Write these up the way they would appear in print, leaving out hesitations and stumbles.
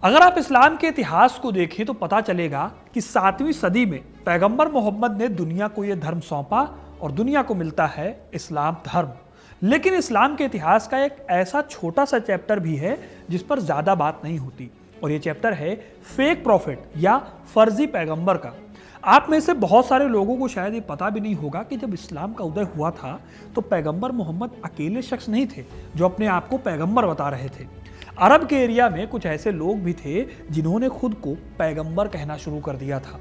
अगर आप इस्लाम के इतिहास को देखें तो पता चलेगा कि 7वीं सदी में पैगंबर मोहम्मद ने दुनिया को यह धर्म सौंपा और दुनिया को मिलता है इस्लाम धर्म। लेकिन इस्लाम के इतिहास का एक ऐसा छोटा सा चैप्टर भी है जिस पर ज़्यादा बात नहीं होती, और ये चैप्टर है फेक प्रॉफिट या फर्जी पैगंबर का। आप में से बहुत सारे लोगों को शायद ये पता भी नहीं होगा कि जब इस्लाम का उदय हुआ था तो पैगंबर मोहम्मद अकेले शख्स नहीं थे जो अपने आप को पैगंबर बता रहे थे। अरब के एरिया में कुछ ऐसे लोग भी थे जिन्होंने खुद को पैगंबर कहना शुरू कर दिया था।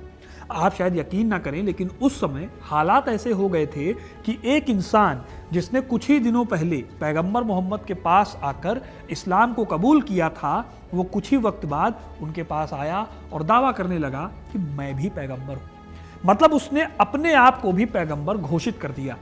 आप शायद यकीन ना करें, लेकिन उस समय हालात ऐसे हो गए थे कि एक इंसान जिसने कुछ ही दिनों पहले पैगंबर मोहम्मद के पास आकर इस्लाम को कबूल किया था, वो कुछ ही वक्त बाद उनके पास आया और दावा करने लगा कि मैं भी पैगंबर हूं। मतलब उसने अपने आप को भी पैगंबर घोषित कर दिया।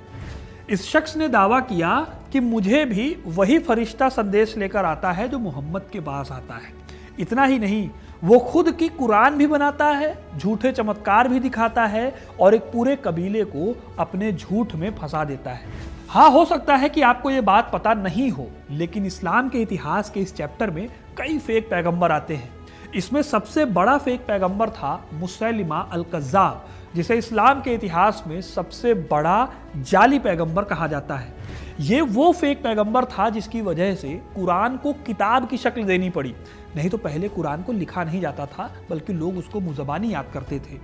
इस शख्स ने दावा किया कि मुझे भी वही फरिश्ता संदेश लेकर आता है जो मोहम्मद के पास आता है। इतना ही नहीं, वो खुद की कुरान भी बनाता है, झूठे चमत्कार भी दिखाता है और एक पूरे कबीले को अपने झूठ में फंसा देता है। हाँ, हो सकता है कि आपको ये बात पता नहीं हो, लेकिन इस्लाम के इतिहास के इस चैप्टर में कई फेक पैगंबर आते हैं। इसमें सबसे बड़ा फेक पैगंबर था मुसैलिमा अल-कज़्ज़ाब, जिसे इस्लाम के इतिहास में सबसे बड़ा जाली पैगंबर कहा जाता है। ये वो फेक पैगंबर था जिसकी वजह से कुरान को किताब की शक्ल देनी पड़ी। नहीं तो पहले कुरान को लिखा नहीं जाता था, बल्कि लोग उसको मुज़बानी याद करते थे।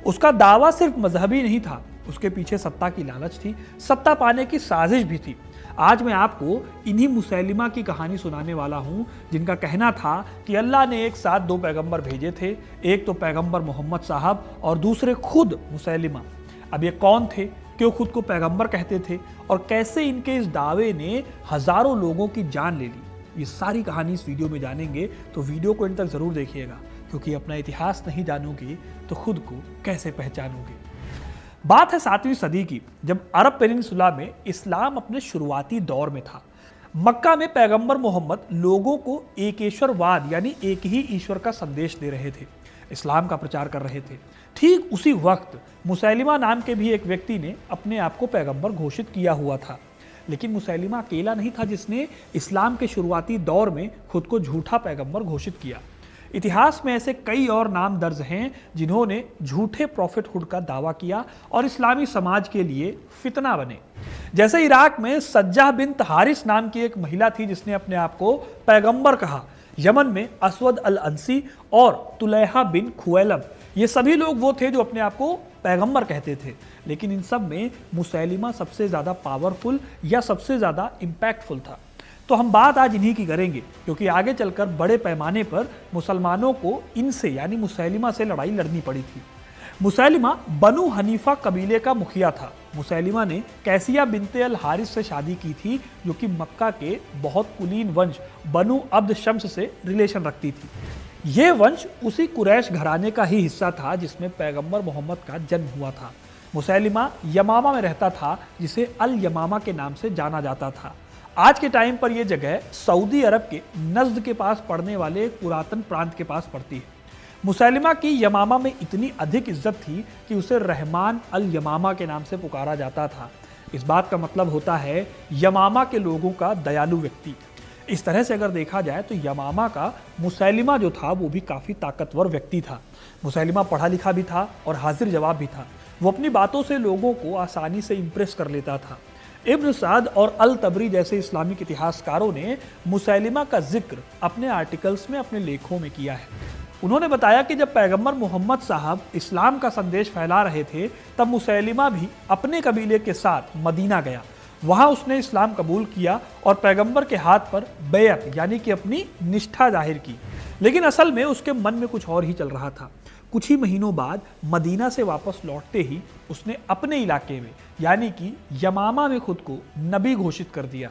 उसका दावा सिर्फ मजहबी नहीं था, उसके पीछे सत्ता की लालच थी, सत्ता पाने की साजिश भी थी। आज मैं आपको इन्हीं मुसैलिमा की कहानी सुनाने वाला हूं, जिनका कहना था कि अल्लाह ने एक साथ दो पैगंबर भेजे थे, एक तो पैगंबर मोहम्मद साहब और दूसरे खुद मुसैलिमा। अब ये कौन थे, क्यों खुद को पैगंबर कहते थे और कैसे इनके इस दावे ने हजारों लोगों की जान ले ली, ये सारी कहानी इस वीडियो में जानेंगे। तो वीडियो को इन तक जरूर देखिएगा, क्योंकि अपना इतिहास नहीं जानोगे तो खुद को कैसे पहचानोगे। बात है 7वीं सदी की, जब अरब पेनिनसुला में इस्लाम अपने शुरुआती दौर में था। मक्का में पैगंबर मोहम्मद लोगों को एकेश्वरवाद यानी एक ही ईश्वर का संदेश दे रहे थे, इस्लाम का प्रचार कर रहे थे। ठीक उसी वक्त मुसैलिमा नाम के भी एक व्यक्ति ने अपने आप को पैगंबर घोषित किया हुआ था। लेकिन मुसैलिमा अकेला नहीं था जिसने इस्लाम के शुरुआती दौर में खुद को झूठा पैगंबर घोषित किया। इतिहास में ऐसे कई और नाम दर्ज हैं जिन्होंने झूठे प्रॉफिटहुड का दावा किया और इस्लामी समाज के लिए फितना बने। जैसे इराक में सज्जाह बिन्त हारिस नाम की एक महिला थी जिसने अपने आप को पैगंबर कहा। यमन में असवद अल अंसी और तुलैहा बिन खुवैलब, ये सभी लोग वो थे जो अपने आप को पैगंबर कहते थे। लेकिन इन सब में मुसैलिमा सबसे ज़्यादा पावरफुल या सबसे ज़्यादा इम्पैक्टफुल था। तो हम बात आज इन्हीं की करेंगे, क्योंकि आगे चलकर बड़े पैमाने पर मुसलमानों को इनसे यानी मुसैलिमा से लड़ाई लड़नी पड़ी थी। मुसैलिमा बनु हनीफा कबीले का मुखिया था। मुसैलिमा ने कैसिया बिनते अल हारिस से शादी की थी, जो कि मक्का के बहुत कुलीन वंश बनु अब्द शम्स से रिलेशन रखती थी। ये वंश उसी कुरैश घराने का ही हिस्सा था जिसमें पैगंबर मोहम्मद का जन्म हुआ था। मुसैलिमा यमामा में रहता था, जिसे अल यमामा के नाम से जाना जाता था। आज के टाइम पर यह जगह सऊदी अरब के नज्द के पास पड़ने वाले एक पुरातन प्रांत के पास पड़ती है। मुसैलिमा की यमामा में इतनी अधिक इज्जत थी कि उसे रहमान अल यमामा के नाम से पुकारा जाता था। इस बात का मतलब होता है यमामा के लोगों का दयालु व्यक्ति। इस तरह से अगर देखा जाए तो यमामा का मुसैलिमा जो था वो भी काफ़ी ताकतवर व्यक्ति था। मुसैलिमा पढ़ा लिखा भी था और हाजिर जवाब भी था। वो अपनी बातों से लोगों को आसानी से इम्प्रेस कर लेता था। इब्न साद और अल तबरी जैसे इस्लामिक इतिहासकारों ने मुसैलिमा का जिक्र अपने आर्टिकल्स में, अपने लेखों में किया है। उन्होंने बताया कि जब पैगंबर मोहम्मद साहब इस्लाम का संदेश फैला रहे थे, तब मुसैलिमा भी अपने कबीले के साथ मदीना गया। वहाँ उसने इस्लाम कबूल किया और पैगंबर के हाथ पर बैअत यानी कि अपनी निष्ठा जाहिर की। लेकिन असल में उसके मन में कुछ और ही चल रहा था। कुछ ही महीनों बाद मदीना से वापस लौटते ही उसने अपने इलाके में यानी कि यमामा में खुद को नबी घोषित कर दिया।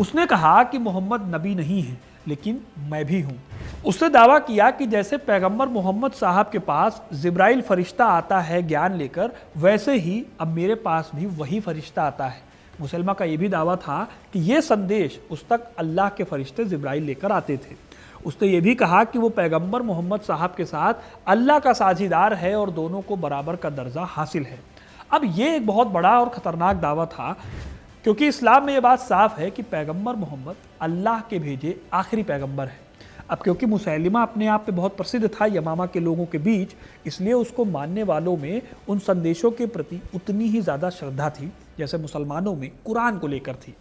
उसने कहा कि मोहम्मद नबी नहीं है, लेकिन मैं भी हूँ। उसने दावा किया कि जैसे पैगंबर मोहम्मद साहब के पास जिब्राइल फरिश्ता आता है ज्ञान लेकर, वैसे ही अब मेरे पास भी वही फरिश्ता आता है। मुसलमा का यह भी दावा था कि यह संदेश उस तक अल्लाह के फरिश्ते जिब्राइल लेकर आते थे। उसने ये भी कहा कि वो पैगंबर मोहम्मद साहब के साथ अल्लाह का साझीदार है और दोनों को बराबर का दर्जा हासिल है। अब ये एक बहुत बड़ा और ख़तरनाक दावा था, क्योंकि इस्लाम में ये बात साफ है कि पैगंबर मोहम्मद अल्लाह के भेजे आखिरी पैगंबर है। अब क्योंकि मुसैलिमा अपने आप पे बहुत प्रसिद्ध था यमामा के लोगों के बीच, इसलिए उसको मानने वालों में उन संदेशों के प्रति उतनी ही ज़्यादा श्रद्धा थी जैसे मुसलमानों में कुरान को लेकर थी।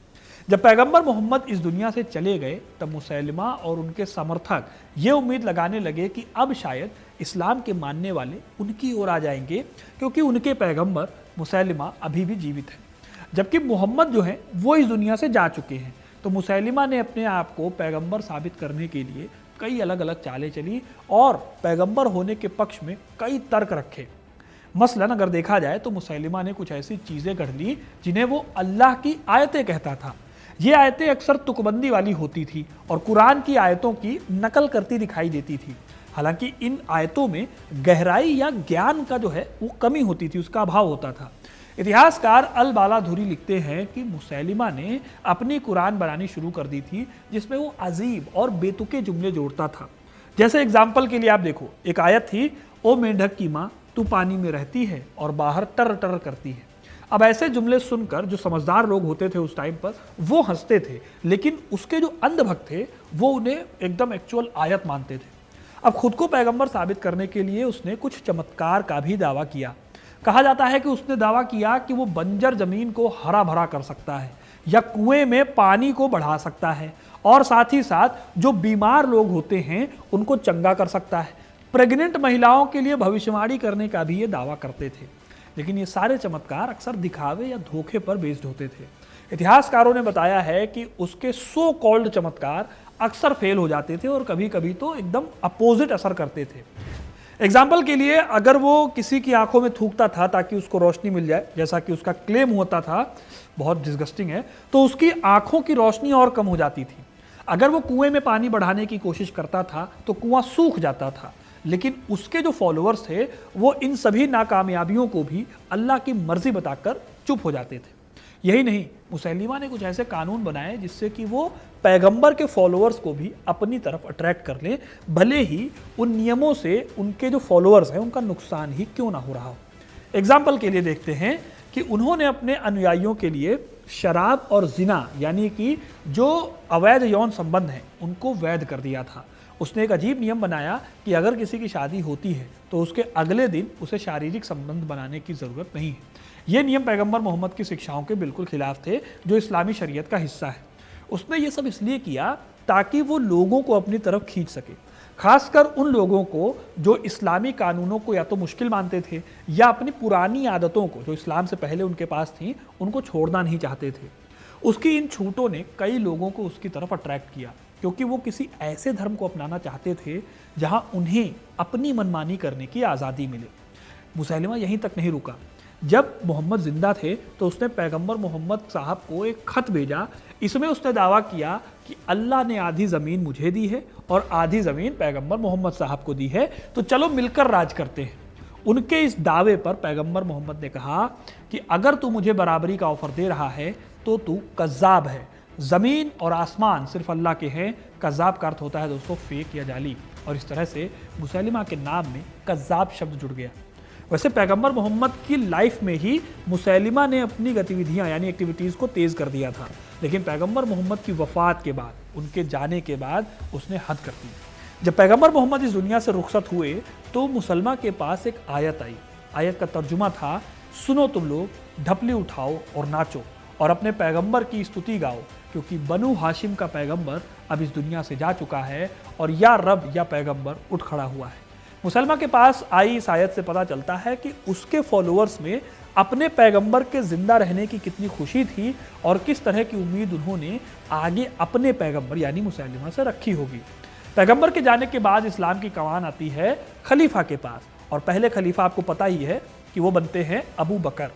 जब पैगंबर मोहम्मद इस दुनिया से चले गए तब मुसैलिमा और उनके समर्थक ये उम्मीद लगाने लगे कि अब शायद इस्लाम के मानने वाले उनकी ओर आ जाएंगे, क्योंकि उनके पैगंबर मुसैलिमा अभी भी जीवित हैं, जबकि मोहम्मद जो हैं वो इस दुनिया से जा चुके हैं। तो मुसैलिमा ने अपने आप को पैगंबर साबित करने के लिए कई अलग अलग चालें चली और पैगंबर होने के पक्ष में कई तर्क रखे। मसलन अगर देखा जाए तो मुसैलिमा ने कुछ ऐसी चीज़ें गढ़ ली जिन्हें वो अल्लाह की आयतें कहता था। ये आयतें अक्सर तुकबंदी वाली होती थी और कुरान की आयतों की नकल करती दिखाई देती थी। हालांकि इन आयतों में गहराई या ज्ञान का जो है वो कमी होती थी, उसका अभाव होता था। इतिहासकार अल बालाधुरी लिखते हैं कि मुसैलिमा ने अपनी कुरान बनानी शुरू कर दी थी जिसमें वो अजीब और बेतुके जुमले जोड़ता था। जैसे एग्जाम्पल के लिए आप देखो, एक आयत थी, ओ मेंढक की माँ तू पानी में रहती है और बाहर टर टर करती है। अब ऐसे जुमले सुनकर जो समझदार लोग होते थे उस टाइम पर वो हंसते थे, लेकिन उसके जो अंधभक्त थे वो उन्हें एकदम एक्चुअल आयत मानते थे। अब खुद को पैगंबर साबित करने के लिए उसने कुछ चमत्कार का भी दावा किया। कहा जाता है कि उसने दावा किया कि वो बंजर जमीन को हरा भरा कर सकता है या कुएं में पानी को बढ़ा सकता है और साथ ही साथ जो बीमार लोग होते हैं उनको चंगा कर सकता है। प्रेग्नेंट महिलाओं के लिए भविष्यवाणी करने का भी ये दावा करते थे। लेकिन ये सारे चमत्कार अक्सर दिखावे या धोखे पर बेस्ड होते थे। इतिहासकारों ने बताया है कि उसके सो कॉल्ड चमत्कार अक्सर फेल हो जाते थे और कभी कभी तो एकदम अपोजिट असर करते थे। एग्जाम्पल के लिए, अगर वो किसी की आंखों में थूकता था ताकि उसको रोशनी मिल जाए, जैसा कि उसका क्लेम होता था, बहुत डिस्गस्टिंग है, तो उसकी आंखों की रोशनी और कम हो जाती थी। अगर वो कुएं में पानी बढ़ाने की कोशिश करता था तो कुआं सूख जाता था। लेकिन उसके जो फॉलोअर्स थे वो इन सभी नाकामयाबियों को भी अल्लाह की मर्जी बताकर चुप हो जाते थे। यही नहीं, मुसैलिमा ने कुछ ऐसे कानून बनाए जिससे कि वो पैगंबर के फॉलोअर्स को भी अपनी तरफ अट्रैक्ट कर ले, भले ही उन नियमों से उनके जो फॉलोअर्स हैं उनका नुकसान ही क्यों ना हो रहा हो। एग्जाम्पल के लिए देखते हैं कि उन्होंने अपने अनुयायियों के लिए शराब और जिना यानी कि जो अवैध यौन संबंध हैं उनको वैध कर दिया था। उसने एक अजीब नियम बनाया कि अगर किसी की शादी होती है तो उसके अगले दिन उसे शारीरिक संबंध बनाने की ज़रूरत नहीं है। यह नियम पैगंबर मोहम्मद की शिक्षाओं के बिल्कुल खिलाफ थे जो इस्लामी शरीयत का हिस्सा है। उसने ये सब इसलिए किया ताकि वो लोगों को अपनी तरफ खींच सके, खासकर उन लोगों को जो इस्लामी कानूनों को या तो मुश्किल मानते थे या अपनी पुरानी आदतों को जो इस्लाम से पहले उनके पास थी उनको छोड़ना नहीं चाहते थे। उसकी इन छूटों ने कई लोगों को उसकी तरफ अट्रैक्ट किया, क्योंकि वो किसी ऐसे धर्म को अपनाना चाहते थे जहां उन्हें अपनी मनमानी करने की आज़ादी मिले। मुसैलिमा यहीं तक नहीं रुका। जब मोहम्मद जिंदा थे तो उसने पैगंबर मोहम्मद साहब को एक खत भेजा। इसमें उसने दावा किया कि अल्लाह ने आधी ज़मीन मुझे दी है और आधी ज़मीन पैगंबर मोहम्मद साहब को दी है, तो चलो मिलकर राज करते हैं। उनके इस दावे पर पैगंबर मोहम्मद ने कहा कि अगर तू मुझे बराबरी का ऑफर दे रहा है तो तू कज़्ज़ाब है। ज़मीन और आसमान सिर्फ अल्लाह के हैं। कज़्ज़ाब का अर्थ होता है दोस्तों फेक या जाली, और इस तरह से मुसैलिमा के नाम में कज़्ज़ाब शब्द जुड़ गया। वैसे पैगंबर मोहम्मद की लाइफ में ही मुसैलिमा ने अपनी गतिविधियां यानी एक्टिविटीज़ को तेज़ कर दिया था, लेकिन पैगंबर मोहम्मद की वफ़ात के बाद, उनके जाने के बाद उसने हद कर दी। जब पैगंबर मोहम्मद इस दुनिया से रुखसत हुए तो मुसलमा के पास एक आयत आई। आयत का तर्जुमा था, सुनो तुम लोग, ढपली उठाओ और नाचो और अपने पैगंबर की स्तुति गाओ, क्योंकि बनु हाशिम का पैगंबर अब इस दुनिया से जा चुका है और या रब या पैगंबर उठ खड़ा हुआ है। मुसलमा के पास आई इस आयत से पता चलता है कि उसके फॉलोअर्स में अपने पैगंबर के जिंदा रहने की कितनी खुशी थी और किस तरह की उम्मीद उन्होंने आगे अपने पैगंबर यानी मुसैलिमा से रखी होगी। पैगंबर के जाने के बाद इस्लाम की कमान आती है खलीफा के पास, और पहले खलीफा आपको पता ही है कि वो बनते हैं अबू बकर।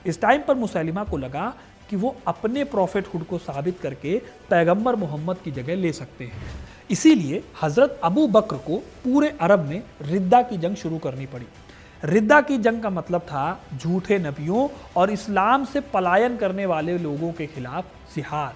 इस टाइम पर मुसैलिमा को लगा कि वो अपने प्रॉफिटहुड को साबित करके पैगंबर मोहम्मद की जगह ले सकते हैं। इसीलिए हज़रत अबू बकर को पूरे अरब में रिद्दा की जंग शुरू करनी पड़ी। रिद्दा की जंग का मतलब था झूठे नबियों और इस्लाम से पलायन करने वाले लोगों के खिलाफ जिहाद।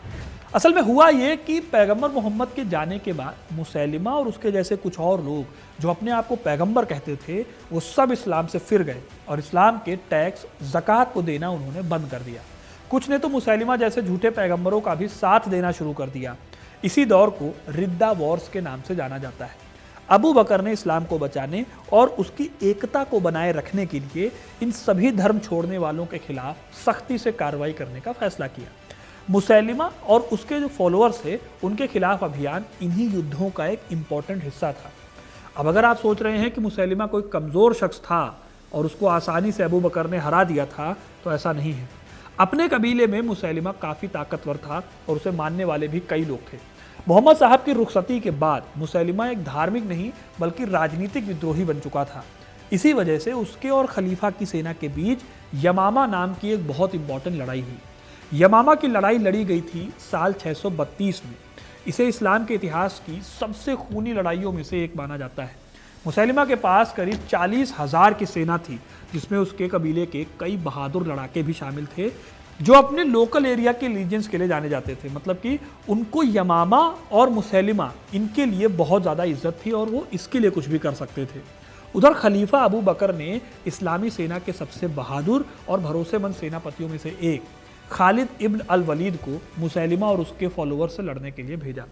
असल में हुआ ये कि पैगंबर मोहम्मद के जाने के बाद मुसैलिमा और उसके जैसे कुछ और लोग जो अपने आप को पैगंबर कहते थे वो सब इस्लाम से फिर गए और इस्लाम के टैक्स ज़कात को देना उन्होंने बंद कर दिया। कुछ ने तो मुसैलिमा जैसे झूठे पैगंबरों का भी साथ देना शुरू कर दिया। इसी दौर को रिद्दा वॉर्स के नाम से जाना जाता है। अबू बकर ने इस्लाम को बचाने और उसकी एकता को बनाए रखने के लिए इन सभी धर्म छोड़ने वालों के खिलाफ सख्ती से कार्रवाई करने का फैसला किया। मुसैलिमा और उसके जो फॉलोअर्स थे उनके खिलाफ अभियान इन्हीं युद्धों का एक इम्पॉर्टेंट हिस्सा था। अब अगर आप सोच रहे हैं कि मुसैलिमा कोई कमज़ोर शख्स था और उसको आसानी से अबू बकर ने हरा दिया था, तो ऐसा नहीं है। अपने कबीले में मुसैलिमा काफ़ी ताकतवर था और उसे मानने वाले भी कई लोग थे। मोहम्मद साहब की रुखसती के बाद मुसैलिमा एक धार्मिक नहीं बल्कि राजनीतिक विद्रोही बन चुका था। इसी वजह से उसके और खलीफा की सेना के बीच यमामा नाम की एक बहुत इंपॉर्टेंट लड़ाई हुई। यमामा की लड़ाई लड़ी गई थी साल 632 में। इसे इस्लाम के इतिहास की सबसे खूनी लड़ाइयों में से एक माना जाता है। मुसैलिमा के पास करीब 40,000 की सेना थी, जिसमें उसके कबीले के कई बहादुर लड़ाके भी शामिल थे जो अपने लोकल एरिया के लीजेंस के लिए जाने जाते थे। मतलब कि उनको यमामा और मुसैलिमा इनके लिए बहुत ज़्यादा इज्जत थी और वो इसके लिए कुछ भी कर सकते थे। उधर खलीफा अबू बकर ने इस्लामी सेना के सबसे बहादुर और भरोसेमंद सेनापतियों में से एक खालिद इब्न अल वलीद को मुसैलिमा और उसके फॉलोअर से लड़ने के लिए भेजा।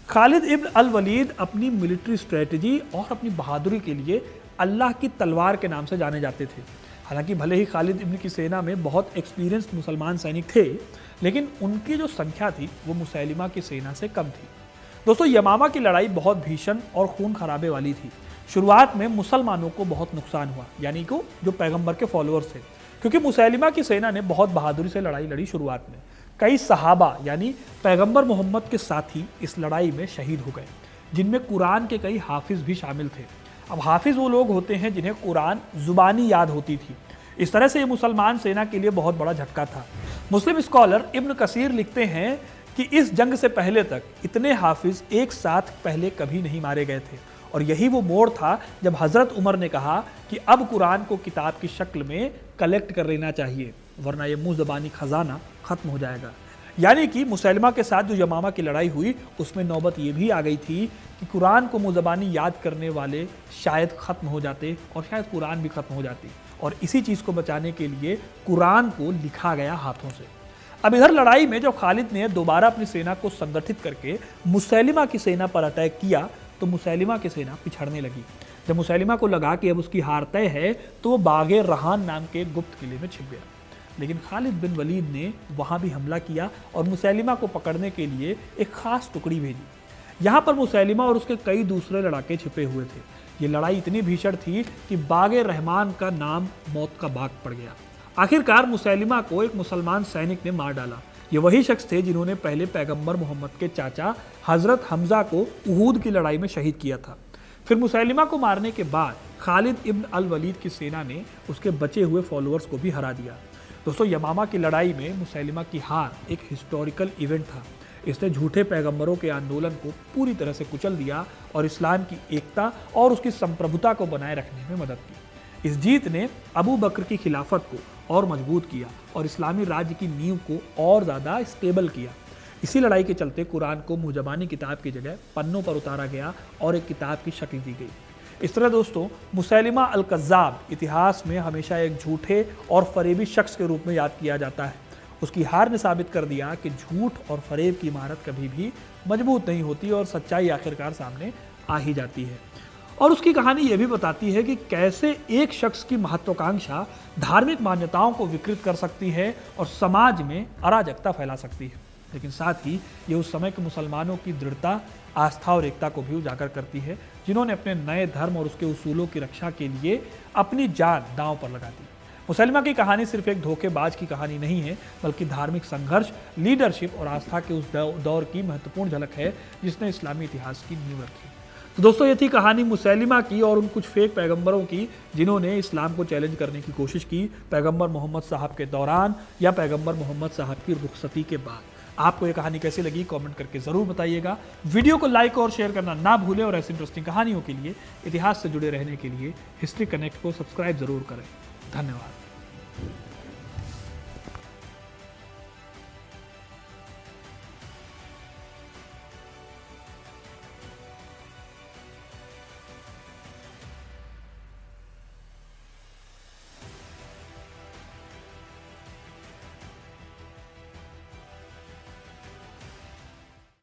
खालिद इब्न अल वलीद अपनी मिलिट्री स्ट्रेटजी और अपनी बहादुरी के लिए अल्लाह की तलवार के नाम से जाने जाते थे। हालांकि भले ही खालिद इब्न की सेना में बहुत एक्सपीरियंस्ड मुसलमान सैनिक थे, लेकिन उनकी जो संख्या थी वो मुसैलिमा की सेना से कम थी। दोस्तों, यमामा की लड़ाई बहुत भीषण और खून खराबे वाली थी। शुरुआत में मुसलमानों को बहुत नुकसान हुआ, यानी कि जो पैगंबर के फॉलोअर्स थे, क्योंकि मुसैलिमा की सेना ने बहुत बहादुरी से लड़ाई लड़ी। शुरुआत में कई सहाबा यानी पैगंबर मोहम्मद के साथी इस लड़ाई में शहीद हो गए, जिनमें कुरान के कई हाफिज भी शामिल थे। अब हाफिज वो लोग होते हैं जिन्हें कुरान जुबानी याद होती थी। इस तरह से ये मुसलमान सेना के लिए बहुत बड़ा झटका था। मुस्लिम स्कॉलर इब्न कसीर लिखते हैं कि इस जंग से पहले तक इतने हाफिज एक साथ पहले कभी नहीं मारे गए थे, और यही वो मोड़ था जब हज़रत उमर ने कहा कि अब कुरान को किताब की शक्ल में कलेक्ट कर लेना चाहिए, वरना ये मुँह ज़बानी खजाना ख़त्म हो जाएगा। यानी कि मुसैलिमा के साथ जो यमामा की लड़ाई हुई उसमें नौबत ये भी आ गई थी कि कुरान को मुँह ज़बानी याद करने वाले शायद ख़त्म हो जाते और शायद कुरान भी ख़त्म हो जाती, और इसी चीज़ को बचाने के लिए कुरान को लिखा गया हाथों से। अब इधर लड़ाई में जब खालिद ने दोबारा अपनी सेना को संगठित करके मुसैलिमा की सेना पर अटैक किया तो मुसैलिमा की सेना पिछड़ने लगी। जब मुसैलिमा को लगा कि अब उसकी हार तय है तो वो बागे रहान नाम के गुप्त किले में छिप गया। लेकिन खालिद बिन वलीद ने वहाँ भी हमला किया और मुसैलिमा को पकड़ने के लिए एक खास टुकड़ी भेजी। यहाँ पर मुसैलिमा और उसके कई दूसरे लड़ाके छिपे हुए थे। ये लड़ाई इतनी भीषण थी कि बागे रहमान का नाम मौत का बाग पड़ गया। आखिरकार मुसैलिमा को एक मुसलमान सैनिक ने मार डाला। ये वही शख्स थे जिन्होंने पहले पैगंबर मोहम्मद के चाचा हज़रत हमजा को उहूद की लड़ाई में शहीद किया था। फिर मुसैलिमा को मारने के बाद खालिद इब्न अल वलीद की सेना ने उसके बचे हुए फॉलोअर्स को भी हरा दिया। दोस्तों, यमामा की लड़ाई में मुसैलिमा की हार एक हिस्टोरिकल इवेंट था। इसने झूठे पैगंबरों के आंदोलन को पूरी तरह से कुचल दिया और इस्लाम की एकता और उसकी संप्रभुता को बनाए रखने में मदद की। इस जीत ने अबू बकर की खिलाफत को और मजबूत किया और इस्लामी राज्य की नींव को और ज़्यादा स्टेबल किया। इसी लड़ाई के चलते कुरान को मुँह-ज़बानी किताब की जगह पन्नों पर उतारा गया और एक किताब की शक्ल दी गई। इस तरह दोस्तों, मुसैलिमा अल कज़्ज़ाब इतिहास में हमेशा एक झूठे और फरेबी शख्स के रूप में याद किया जाता है। उसकी हार ने साबित कर दिया कि झूठ और फरेब की इमारत कभी भी मजबूत नहीं होती और सच्चाई आखिरकार सामने आ ही जाती है। और उसकी कहानी ये भी बताती है कि कैसे एक शख्स की महत्वाकांक्षा धार्मिक मान्यताओं को विकृत कर सकती है और समाज में अराजकता फैला सकती है। लेकिन साथ ही ये उस समय के मुसलमानों की दृढ़ता, आस्था और एकता को भी उजागर करती है, जिन्होंने अपने नए धर्म और उसके उसूलों की रक्षा के लिए अपनी जान दांव पर लगा दी। मुसैलिमा की कहानी सिर्फ एक धोखेबाज की कहानी नहीं है, बल्कि धार्मिक संघर्ष, लीडरशिप और आस्था के उस दौर की महत्वपूर्ण झलक है जिसने इस्लामी इतिहास की नींव रखी। तो दोस्तों, ये थी कहानी मुसैलिमा की और उन कुछ फेक पैगंबरों की जिन्होंने इस्लाम को चैलेंज करने की कोशिश की पैगंबर मोहम्मद साहब के दौरान या पैगंबर मोहम्मद साहब की रुखसती के बाद। आपको ये कहानी कैसी लगी कमेंट करके ज़रूर बताइएगा। वीडियो को लाइक और शेयर करना ना भूलें और ऐसी इंटरेस्टिंग कहानियों के लिए, इतिहास से जुड़े रहने के लिए हिस्ट्री कनेक्ट को सब्सक्राइब ज़रूर करें। धन्यवाद।